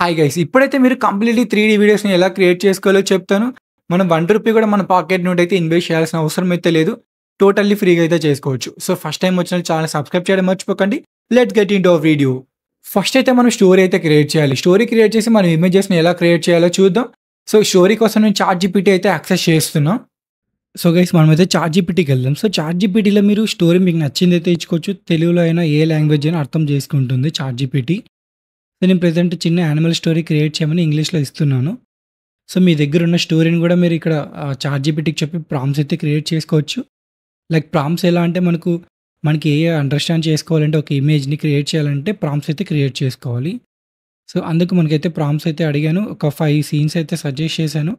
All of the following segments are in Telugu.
Hi guys! ఇప్పుడైతే మీరు కంప్లీట్‌లీ 3 వీడియోస్‌ని ఎలా క్రియేట్ చేసుకోవాలో చెప్తాను. మనం రూ. 1 కూడా మన పాకెట్ నుండి అయితే ఇన్వెస్ట్ చేయాల్సిన అవసరం అయితే లేదు. టోటల్లీ ఫ్రీగా అయితే చేసుకోవచ్చు. సో, ఫస్ట్ టైమ్ వచ్చిన ఛానెల్ సబ్స్క్రైబ్ చేయడం మర్చిపోకండి. Let's get into hour video. First అయితే మనం స్టోరీ అయితే క్రియేట్ చేయాలి. స్టోరీ క్రియేట్ చేసి మనం ఇమేజెస్‌ని ఎలా క్రియేట్ చేయాలో చూద్దాం. సో, స్టోరీ కోసం నేను చాట్‌జీపీటీ అయితే యాక్సెస్ చేస్తున్నా. సో, గైస్ మనమైతే చాట్‌జీపీటీకి వెళ్దాం. సో, చాట్‌జీపీటీలో మీరు స్టోరీ మీకు నచ్చిందైతే ఇచ్చుకోవచ్చు. తెలుగులో అయినా ఏ లాంగ్వేజ్ అయినా అర్థం చేసుకుంటుంది చాట్‌జీపీటీ. సో, నేను ప్రెజెంట్ చిన్న యానిమల్ స్టోరీ క్రియేట్ చేయమని ఇంగ్లీష్‌లో ఇస్తున్నాను. సో, మీ దగ్గరున్న స్టోరీని గూడా మీరు ఇక్కడ చాట్‌జీపీటీకి చెప్పి ప్రాంప్ట్స్ అయితే క్రియేట్ చేసుకోవచ్చు. లైక్ ప్రాంప్ట్స్ ఎలా అంటే మనకి ఏ అండర్‌స్టాండ్ చేసుకోవాలంటే ఒక ఇమేజ్‌ని క్రియేట్ చేయాలంటే ప్రాంప్ట్స్ అయితే క్రియేట్ చేసుకోవాలి. సో, అందుకు మనకైతే ప్రాంప్ట్స్ అయితే అడిగాను. ఒక 5 సీన్స్ అయితే సజెస్ట్ చేశాను.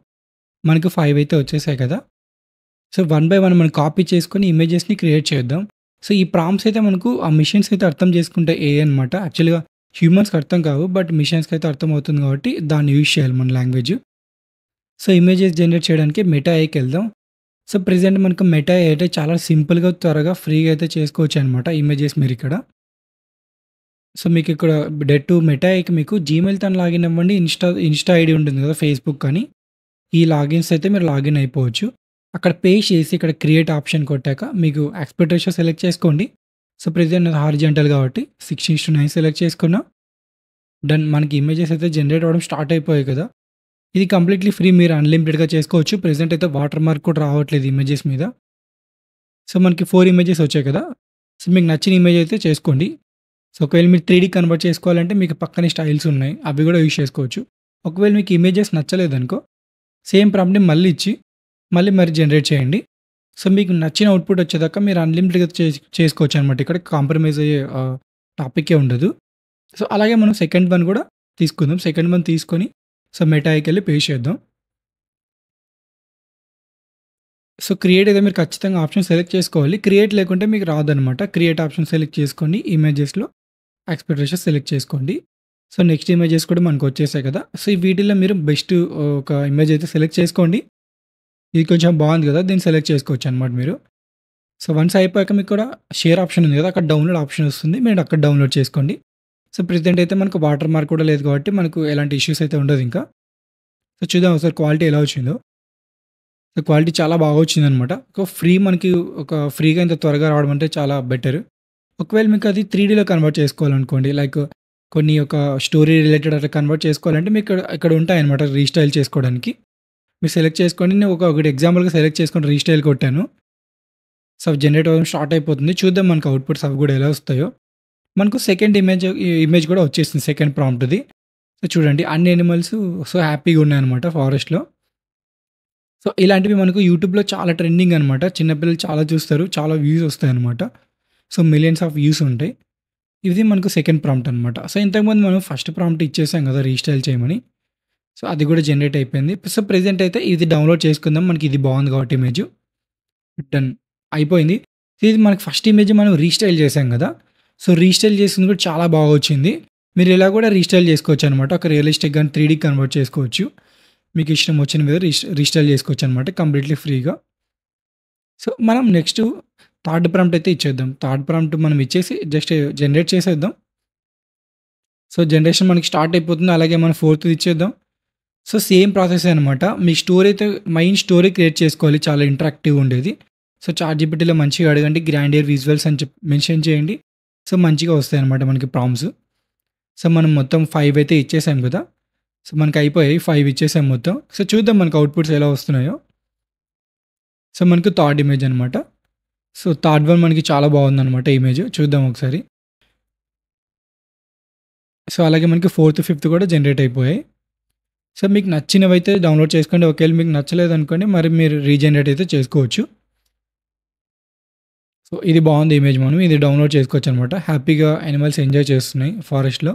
మనకు 5 అయితే వచ్చేసాయి కదా! సో, వన్ బై వన్ మనం కాపీ చేసుకొని ఇమేజెస్‌ని క్రియేట్ చేద్దాం. సో, ఈ ప్రాంప్ట్స్ అయితే మనకు ఆ మెషిన్స్ అయితే అర్థం చేసుకుంటాయి ఏఐ అనమాట. యాక్చువల్‌గా హ్యూమన్స్‌కి అర్థం కావు. బట్ మెషిన్స్‌కైతే అర్థమవుతుంది కాబట్టి దాన్ని యూజ్ చేయాలి మన లాంగ్వేజ్. సో, ఇమేజెస్ జనరేట్ చేయడానికి మెటా ఏఐకి వెళ్దాం. సో, ప్రెజెంట్ మనకు మెటా ఏఐ అయితే చాలా సింపుల్‌గా, త్వరగా, ఫ్రీగా అయితే చేసుకోవచ్చనమాట ఇమేజెస్ మీరిక్కడ. సో, మీకిక్కడ డైరెక్ట్ మెటా ఏఐకి మీకు జీమెయిల్‌తోని లాగిన్ అవ్వండి. ఇన్‌స్టా ఐడీ ఉంటుంది కదా! ఫేస్‌బుక్ కానీ, ఈ లాగిన్స్ అయితే మీరు లాగిన్ అయిపోవచ్చు. అక్కడ పే చేసి ఇక్కడ క్రియేట్ ఆప్షన్ కొట్టాక మీకు ఆస్పెక్ట్ రేషియో సెలెక్ట్ చేసుకోండి. సో, ప్రెజెంట్ నాది హారిజాంటల్ కాబట్టి 16:9 సెలెక్ట్ చేసుకున్నా. డన్. మనకి ఇమేజెస్ అయితే జనరేట్ అవ్వడం స్టార్ట్ అయిపోయాయి కదా! ఇది కంప్లీట్‌లీ ఫ్రీ. మీరు అన్‌లిమిటెడ్‌గా చేసుకోవచ్చు. ప్రెజెంట్ అయితే వాటర్ మార్క్ కూడా రావట్లేదు ఇమేజెస్ మీద. సో, మనకి 4 ఇమేజెస్ వచ్చాయి కదా! సో, మీకు నచ్చిన ఇమేజ్ అయితే చేసుకోండి. సో, ఒకవేళ మీరు 3డీ కన్వర్ట్ చేసుకోవాలంటే మీకు పక్కనే స్టైల్స్ ఉన్నాయి. అవి కూడా యూజ్ చేసుకోవచ్చు. ఒకవేళ మీకు ఇమేజెస్ నచ్చలేదనుకో, సేమ్ ప్రాంప్ట్‌ని మళ్ళీ ఇచ్చి, మరి జనరేట్ చేయండి. సో, మీకు నచ్చిన అవుట్‌పుట్ వచ్చేదాకా మీరు అన్‌లిమిటెడ్‌గా చేసుకోవచ్చనమాట. ఇక్కడ కాంప్రమైజ్ అయ్యే టాపికే ఉండదు. సో, అలాగే మనం సెకండ్ వన్ కూడా తీసుకుందాం. సెకండ్ వన్ తీసుకొని సో, మెటాకి పేస్ట్ చేద్దాం. సో, క్రియేట్ అయితే మీరు ఖచ్చితంగా ఆప్షన్ సెలెక్ట్ చేసుకోవాలి. క్రియేట్ లేకుంటే మీకు రాదనమాట. క్రియేట్ ఆప్షన్ సెలెక్ట్ చేసుకోండి. ఇమేజెస్‌లో ఆస్పెక్ట్ రేషియో సెలెక్ట్ చేసుకోండి. సో, నెక్స్ట్ ఇమేజెస్ కూడా మనకు వచ్చేసాయి కదా! సో, ఈ వీటిల్లో మీరు బెస్ట్ ఒక ఇమేజ్ అయితే సెలెక్ట్ చేసుకోండి. ఇది కొంచెం బాగుంది కదా! దీన్ని సెలెక్ట్ చేసుకోవచ్చనమాట మీరు. సో, వన్స్ అయిపోయాక మీకు కూడా షేర్ ఆప్షన్ ఉంది కదా! అక్కడ డౌన్‌లోడ్ ఆప్షన్ వస్తుంది. మీరు అక్కడ డౌన్‌లోడ్ చేసుకోండి. సో, ప్రెజెంట్ అయితే మనకు వాటర్ మార్క్ కూడా లేదు కాబట్టి మనకు ఎలాంటి ఇష్యూస్ అయితే ఉండదు ఇంకా. సో, చూద్దాం ఒకసారి క్వాలిటీ ఎలా వచ్చిందో. సో, క్వాలిటీ చాలా బాగా వచ్చిందనమాట. మనకి ఒక ఫ్రీగా ఇంత త్వరగా రావడం అంటే చాలా బెటర్. ఒకవేళ మీకు అది 3డీలో కన్వర్ట్ చేసుకోవాలనుకోండి. లైక్ కొన్ని ఒక స్టోరీ రిలేటెడ్ అట్లా కన్వర్ట్ చేసుకోవాలంటే మీకు ఇక్కడ ఇక్కడ ఉంటాయన్నమాట రీస్టైల్ చేసుకోవడానికి. మీరు సెలెక్ట్ చేసుకోండి. నేను ఒకటి ఎగ్జాంపుల్‌గా సెలెక్ట్ చేసుకొని రీస్టైల్ కొట్టాను. సో, జనరేట్ అవ్వడం స్టార్ట్ అయిపోతుంది. చూద్దాం మనకు అవుట్‌పుట్స్ అవి కూడా ఎలా వస్తాయో. మనకు సెకండ్ ఇమేజ్ కూడా వచ్చేసింది సెకండ్ ప్రాంప్ట్‌ది. సో, చూడండి అన్ని యానిమల్స్ సో, హ్యాపీగా ఉన్నాయన్నమాట ఫారెస్ట్‌లో. సో, ఇలాంటివి మనకు యూట్యూబ్‌లో చాలా ట్రెండింగ్ అనమాట. చిన్న పిల్లలు చాలా చూస్తారు. చాలా వ్యూస్ వస్తాయన్నమాట. సో, మిలియన్స్ ఆఫ్ వ్యూస్ ఉంటాయి. ఇది మనకు సెకండ్ ప్రాంప్ట్ అనమాట. సో, ఇంతకుముందు మనం ఫస్ట్ ప్రాంప్ట్ ఇచ్చేసాం కదా! రీస్టైల్ చేయమని. సో, అది కూడా జనరేట్ అయిపోయింది. సో, ప్రెజెంట్ అయితే ఇది డౌన్‌లోడ్ చేసుకుందాం. మనకి ఇది బాగుంది కాబట్టి ఇమేజ్. డన్. అయిపోయింది. ఇది మనకి ఫస్ట్ ఇమేజ్ మనం రీస్టైల్ చేసాం కదా! సో, రీస్టైల్ చేసింది కూడా చాలా బాగా వచ్చింది. మీరు ఇలా కూడా రీస్టైల్ చేసుకోవచ్చు అనమాట. ఒక రియలిస్టిక్ గాని 3డీ కన్వర్ట్ చేసుకోవచ్చు. మీకు ఇష్టం వచ్చిన విధంగా రీస్టైల్ చేసుకోవచ్చు అనమాట కంప్లీట్‌లీ ఫ్రీగా. సో, మనం నెక్స్ట్ థర్డ్ ప్రాంప్ట్ అయితే ఇచ్చేద్దాం. థర్డ్ ప్రాంప్ట్ మనం ఇచ్చేసి జస్ట్ జనరేట్ చేసేద్దాం. సో, జనరేషన్ మనకి స్టార్ట్ అయిపోతుంది. అలాగే మనం ఫోర్త్‌ది ఇచ్చేద్దాం. సో, సేమ్ ప్రాసెసే అనమాట. మీ స్టోరీ అయితే మెయిన్ స్టోరీ క్రియేట్ చేసుకోవాలి. చాలా ఇంటరాక్టివ్‌గా ఉండేది. సో, చాట్‌జీపీటీలో మంచిగా అడగండి. గ్రాండియర్ విజువల్స్ అని మెన్షన్ చేయండి. సో, మంచిగా వస్తాయన్నమాట మనకి ప్రాంప్ట్స్. సో, మనం మొత్తం 5 అయితే ఇచ్చేసాం కదా! సో, మనకి అయిపోయాయి. 5 ఇచ్చేసాం మొత్తం. సో, చూద్దాం మనకు అవుట్‌పుట్స్ ఎలా వస్తున్నాయో. సో, మనకు థర్డ్ ఇమేజ్ అనమాట. సో, థర్డ్ వన్ మనకి చాలా బాగుందనమాట ఇమేజ్. చూద్దాం ఒకసారి. సో, అలాగే మనకి ఫోర్త్, ఫిఫ్త్ కూడా జనరేట్ అయిపోయాయి. సో, మీకు నచ్చినవైతే డౌన్‌లోడ్ చేసుకోండి. ఒకవేళ మీకు నచ్చలేదనుకోండి మరి మీరు రీజనరేట్ అయితే చేసుకోవచ్చు. సో, ఇది బాగుంది ఇమేజ్ మనం ఇది డౌన్‌లోడ్ చేసుకోవచ్చనమాట. హ్యాపీగా యానిమల్స్ ఎంజాయ్ చేస్తున్నాయి ఫారెస్ట్‌లో.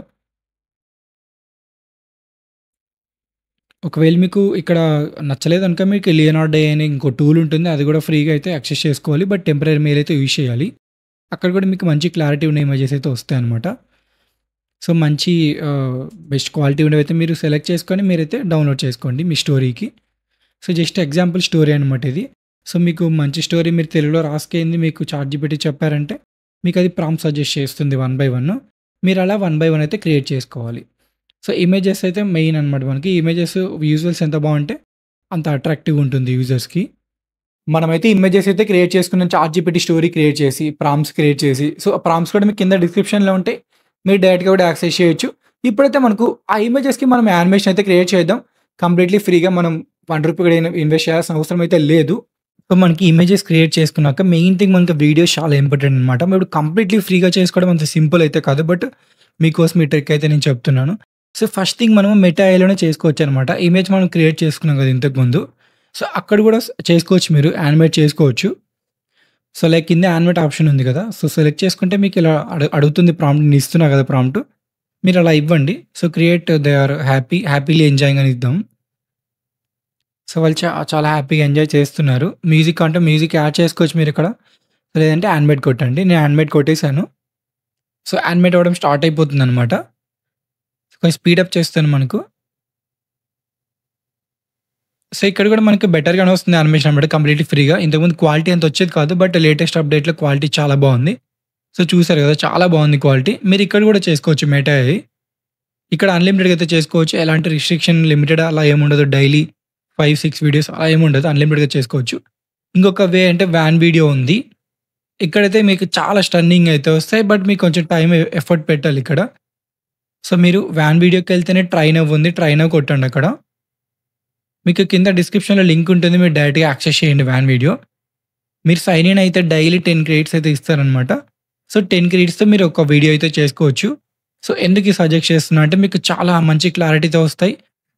ఒకవేళ మీకు ఇక్కడ నచ్చలేదనుకో మీకు లియోనార్డో అనే ఇంకో టూల్ ఉంటుంది. అది కూడా ఫ్రీగా అయితే యాక్సెస్ చేసుకోవాలి. బట్ టెంపరరీ మెయిల్ అయితే యూజ్ చేయాలి. అక్కడ కూడా మీకు మంచి క్లారిటీ ఉన్న ఇమేజెస్ అయితే వస్తాయన్నమాట. సో, మంచి బెస్ట్ క్వాలిటీ ఉన్నవైతే మీరు సెలెక్ట్ చేసుకొని మీరైతే డౌన్‌లోడ్ చేసుకోండి మీ స్టోరీకి. సో, జస్ట్ ఎగ్జాంపుల్ స్టోరీ అనమాట ఇది. సో, మీకు మంచి స్టోరీ మీరు తెలుగులో రాసుకేంది మీకు చాట్‌జీపీటీ చెప్పారంటే మీకు అది ప్రాంప్ట్ సజెస్ట్ చేస్తుంది వన్ బై వన్. మీరు అలా వన్ బై వన్ అయితే క్రియేట్ చేసుకోవాలి. సో, ఇమేజెస్ అయితే మెయిన్ అనమాట మనకి. ఇమేజెస్ విజువల్స్ ఎంత బావుంటే అంత అట్రాక్టివ్‌గా ఉంటుంది యూజర్స్‌కి. మనమైతే ఇమేజెస్ అయితే క్రియేట్ చేసుకున్నాం. చాట్‌జీపీటీ స్టోరీ క్రియేట్ చేసి, ప్రాంప్ట్స్ క్రియేట్ చేసి, సో, ఆ ప్రాంప్ట్స్ కూడా మీకు కింద డిస్క్రిప్షన్‌లో ఉంటాయి. మీరు డైరెక్ట్‌గా కూడా యాక్సెస్ చేయొచ్చు. ఇప్పుడైతే మనకు ఆ ఇమేజెస్‌కి మనం యానిమేషన్ అయితే క్రియేట్ చేద్దాం. కంప్లీట్‌లీ ఫ్రీగా మనం రూ. 1 కూడా ఇన్వెస్ట్ చేయాల్సిన అవసరం అయితే లేదు. సో, మనకి ఇమేజెస్ క్రియేట్ చేసుకున్నాక మెయిన్ థింగ్ మనకి వీడియోస్ చాలా ఇంపార్టెంట్ అనమాట. ఇప్పుడు కంప్లీట్‌లీ ఫ్రీగా చేసుకోవడం అంత సింపుల్ అయితే కాదు. బట్ మీకోసం ఈ ట్రిక్ అయితే నేను చెప్తున్నాను. సో, ఫస్ట్ థింగ్ మనం మెటా ఏఐలోనే చేసుకోవచ్చనమాట. ఇమేజ్ మనం క్రియేట్ చేసుకున్నాం కదా ఇంతకుముందు. సో, అక్కడ కూడా చేసుకోవచ్చు మీరు. యానిమేట్ చేసుకోవచ్చు. సో, లైక్ కింద యానిమేట్ ఆప్షన్ ఉంది కదా! సో, సెలెక్ట్ చేసుకుంటే మీకు ఇలా అడుగుతుంది ప్రాంప్ట్. నేను ఇస్తున్నా కదా ప్రాంప్ట్. మీరు అలా ఇవ్వండి. So, create they are happily enjoying అని ఇద్దాం. సో, వాళ్ళు చాలా హ్యాపీగా ఎంజాయ్ చేస్తున్నారు. మ్యూజిక్ అంటే మ్యూజిక్ యాడ్ చేసుకోవచ్చు మీరిక్కడ. లేదంటే యానిమేట్ కొట్టండి. నేను యానిమేట్ కొట్టేసాను. సో, యానిమేట్ అవ్వడం స్టార్ట్ అయిపోతుందనమాట. కొంచెం స్పీడప్ చేస్తాను మనకు. సో, ఇక్కడ కూడా మనకి బెటర్‌గానే వస్తుంది యానిమేషన్ అన్నమాట కంప్లీట్‌లీ ఫ్రీగా. ఇంతకుముందు క్వాలిటీ అంత వచ్చేది కాదు. బట్ లేటెస్ట్ అప్‌డేట్‌లో క్వాలిటీ చాలా బావుంది. సో, చూసారు కదా! చాలా బావుంది క్వాలిటీ. మీరు ఇక్కడ కూడా చేసుకోవచ్చు మెటా ఏఐ. ఇక్కడ అన్‌లిమిటెడ్‌గా అయితే చేసుకోవచ్చు. ఎలాంటి రిస్ట్రిక్షన్ లిమిటెడ్ అలా ఏముండదు. డైలీ 5, 6 వీడియోస్ అలా ఏముండదు. అన్‌లిమిటెడ్‌గా చేసుకోవచ్చు. ఇంకొక వే అంటే వాన్ వీడియో ఉంది. ఇక్కడైతే మీకు చాలా స్టన్నింగ్ అయితే వస్తాయి. బట్ మీకు కొంచెం టైమ్ ఎఫర్ట్ పెట్టాలి ఇక్కడ. సో, మీరు వాన్ వీడియోకెళ్తేనే ట్రై నౌ ఉంది. ట్రై నౌ కొట్టండి అక్కడ. మీకు కింద డిస్క్రిప్షన్‌లో లింక్ ఉంటుంది. మీరు డైరెక్ట్‌గా యాక్సెస్ చేయండి వాన్ వీడియో. మీరు సైన్ ఇన్ అయితే డైలీ 10 క్రెడిట్స్ అయితే ఇస్తారనమాట. సో, 10 క్రెడిట్స్‌తో మీరు ఒక వీడియో అయితే చేసుకోవచ్చు. సో, ఎందుకు ఈ సజెస్ట్ చేస్తున్నా అంటే మీకు చాలా మంచి క్లారిటీతో వస్తాయి.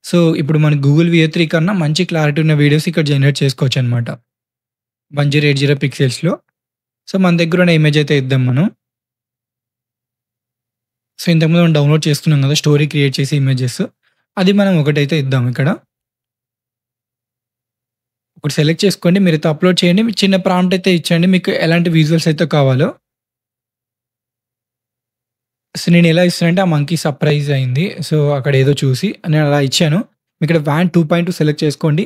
సో, ఇప్పుడు మన గూగుల్ వియో 3 కన్నా మంచి క్లారిటీ ఉన్న వీడియోస్ ఇక్కడ జనరేట్ చేసుకోవచ్చనమాట. 1080 పిక్సెల్స్‌లో. సో, మన దగ్గరున్న ఇమేజ్ అయితే ఇద్దాం మనం. సో, ఇంతకుముందు మనం డౌన్‌లోడ్ చేసుకున్నాం కదా! స్టోరీ క్రియేట్ చేసి ఇమేజెస్. అది మనం ఒకటైతే ఇద్దాం ఇక్కడ. ఒకటి సెలెక్ట్ చేసుకోండి. మీరైతే అప్‌లోడ్ చేయండి. మీరు చిన్న ప్రాంప్ట్ అయితే ఇచ్చండి. మీకు ఎలాంటి విజువల్స్ అయితే కావాలో. సో, నేను ఎలా ఇస్తానంటే ఆ మంకీ సర్ప్రైజ్ అయింది. సో, అక్కడ ఏదో చూసి నేను అలా ఇచ్చాను. ఇక్కడ వాన్ 2.2 సెలెక్ట్ చేసుకోండి.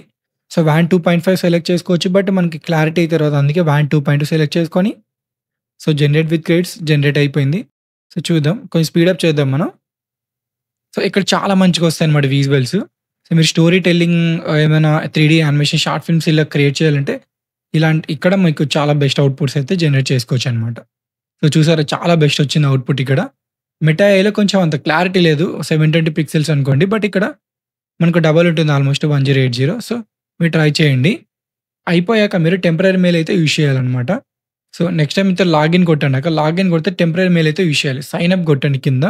సో, వాన్ 2.5 సెలెక్ట్ చేసుకోవచ్చు. బట్ మనకి క్లారిటీ అయితే రాదు. అందుకే వాన్ 2.2 సెలెక్ట్ చేసుకొని so, generate with credits generate అయిపోయింది. సో, చూద్దాం. కొంచెం స్పీడప్ చేద్దాం మనం. సో, ఇక్కడ చాలా మంచిగొస్తాయన్నమాట విజువల్స్. సో, మీరు స్టోరీ టెల్లింగ్ ఏమైనా 3డీ యానిమేషన్ షార్ట్ ఫిల్మ్స్ ఇలా క్రియేట్ చేయాలంటే ఇక్కడ మీకు చాలా బెస్ట్ అవుట్‌పుట్స్ అయితే జనరేట్ చేసుకోవచ్చనమాట. సో, చూసారా చాలా బెస్ట్ వచ్చింది అవుట్‌పుట్ ఇక్కడ. మెటా ఏఐలో కొంచెం అంత క్లారిటీ లేదు. 720 పిక్సెల్స్ అనుకోండి. బట్ ఇక్కడ మనకు డబల్ ఉంటుంది ఆల్మోస్ట్ 1080. సో, మీరు ట్రై చేయండి. అయిపోయాక మీరు టెంపరరీ మెయిల్ అయితే యూజ్ చేయాలనమాట. సో, నెక్స్ట్ టైమ్ అయితే లాగిన్ కొట్టండి. అక్కడ లాగిన్ కొడితే టెంపరరీ మెయిల్ అయితే యూజ్ చేయాలి. సైన్ అప్ కొట్టండి కింద.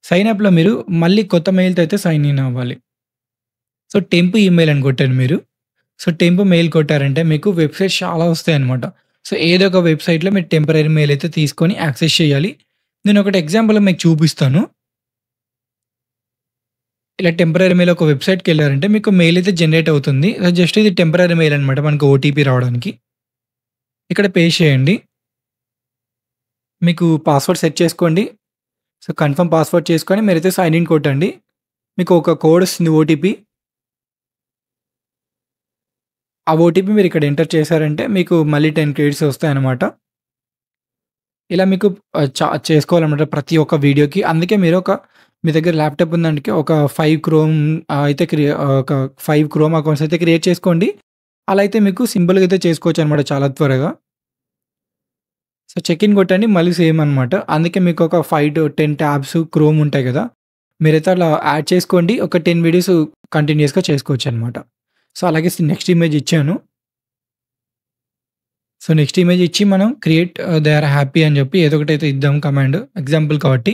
సైన్ అప్‌లో మీరు మళ్ళీ కొత్త మెయిల్‌తో అయితే సైన్ ఇన్ అవ్వాలి. సో, టెంప్ ఈమెయిల్ అని కొట్టండి మీరు. సో, టెంప్ మెయిల్ కొట్టారంటే మీకు వెబ్‌సైట్స్ చాలా వస్తాయన్నమాట. సో, ఏదో ఒక వెబ్‌సైట్‌లో మీరు టెంపరరీ మెయిల్ అయితే తీసుకొని యాక్సెస్ చేయాలి. నేను ఒకటి ఎగ్జాంపుల్ మీకు చూపిస్తాను. ఇలా టెంపరరీ మెయిల్ ఒక వెబ్‌సైట్‌కెళ్లారంటే మీకు మెయిల్ అయితే జనరేట్ అవుతుంది. జస్ట్ ఇది టెంపరరీ మెయిల్ అనమాట. మనకు ఓటీపీ రావడానికి. ఇక్కడ పేస్ట్ చేయండి. మీకు పాస్వర్డ్ సెట్ చేసుకోండి. సో, కన్ఫర్మ్ పాస్వర్డ్ చేసుకొని మీరైతే సైన్ ఇన్ కొట్టండి. మీకు ఒక కోడ్ వస్తుంది ఓటీపీ. ఆ ఓటీపీ మీరు ఇక్కడ ఎంటర్ చేశారంటే మీకు మళ్ళీ 10 క్రెడిట్స్ వస్తాయన్నమాట. ఇలా మీకు చేసుకోవాలన్నమాట ప్రతి ఒక్క వీడియోకి. అందుకే మీరు మీ దగ్గర ల్యాప్‌టాప్ ఉందంటే ఒక 5 క్రోమ్ అయితే ఒక 5 క్రోమ్ అకౌంట్స్ అయితే క్రియేట్ చేసుకోండి. అలా అయితే మీకు సింపుల్‌గా అయితే చేసుకోవచ్చనమాట చాలా త్వరగా. సో, చెక్ ఇన్ కొట్టండి. మళ్ళీ సేమ్ అనమాట. అందుకే మీకు ఒక 5-10 ట్యాబ్స్ క్రోమ్ ఉంటాయి కదా! మీరైతే అలా యాడ్ చేసుకోండి. ఒక 10 వీడియోస్ కంటిన్యూయస్‌గా చేసుకోవచ్చనమాట. సో, అలాగే నెక్స్ట్ ఇమేజ్ ఇచ్చాను. సో, నెక్స్ట్ ఇమేజ్ ఇచ్చి మనం క్రియేట్ దే ఆర్ హ్యాపీ అని చెప్పి ఏదో ఒకటైతే ఇద్దాం కమాండ్ ఎగ్జాంపుల్ కాబట్టి.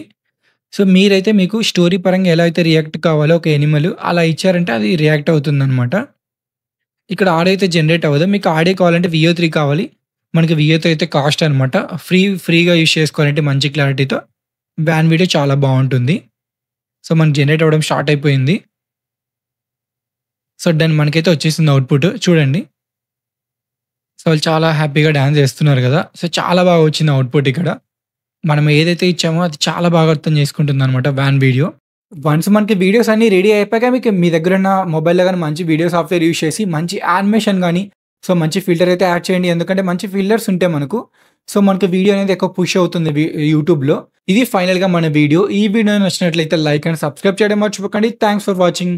సో, మీరైతే మీకు స్టోరీ పరంగా ఎలా అయితే రియాక్ట్ కావాలో ఒక యానిమల్ అలా ఇచ్చారంటే అది రియాక్ట్ అవుతుందనమాట. ఇక్కడ ఆడియో అయితే జనరేట్ అవ్వదు. మీకు ఆడియో కావాలంటే వియో 3 కావాలి. మనకి వియోతో అయితే కాస్ట్ అనమాట. ఫ్రీగా యూజ్ చేసుకోవాలంటే మంచి క్లారిటీతో వాన్ వీడియో చాలా బావుంటుంది. సో, మనకి జనరేట్ అవ్వడం స్టార్ట్ అయిపోయింది. సో, డన్ మనకైతే వచ్చేసింది అవుట్‌పుట్ చూడండి. సో, వాళ్ళు చాలా హ్యాపీగా డాన్స్ చేస్తున్నారు కదా! సో, చాలా బాగా వచ్చింది అవుట్‌పుట్ ఇక్కడ. మనం ఏదైతే ఇచ్చామో అది చాలా బాగా అర్థం చేసుకుంటుందనమాట వాన్ వీడియో. వన్స్ మనకి వీడియోస్ అన్నీ రెడీ అయిపోయాక మీకు మీ దగ్గరున్న మొబైల్‌లో గాని మంచి వీడియో సాఫ్ట్‌వేర్ యూజ్ చేసి మంచి యానిమేషన్ గాని, సో, మంచి ఫిల్టర్ అయితే యాడ్ చేయండి. ఎందుకంటే మంచి ఫిల్టర్స్ ఉంటే మనకు సో, మనకి వీడియో అనేది ఎక్కువ పుష్ అవుతుంది యూట్యూబ్‌లో. ఇది ఫైనల్‌గా మన వీడియో. ఈ వీడియో నచ్చినట్లయితే లైక్ అండ్ సబ్స్క్రైబ్ చేయడం మర్చిపోకండి. Thanks for watching.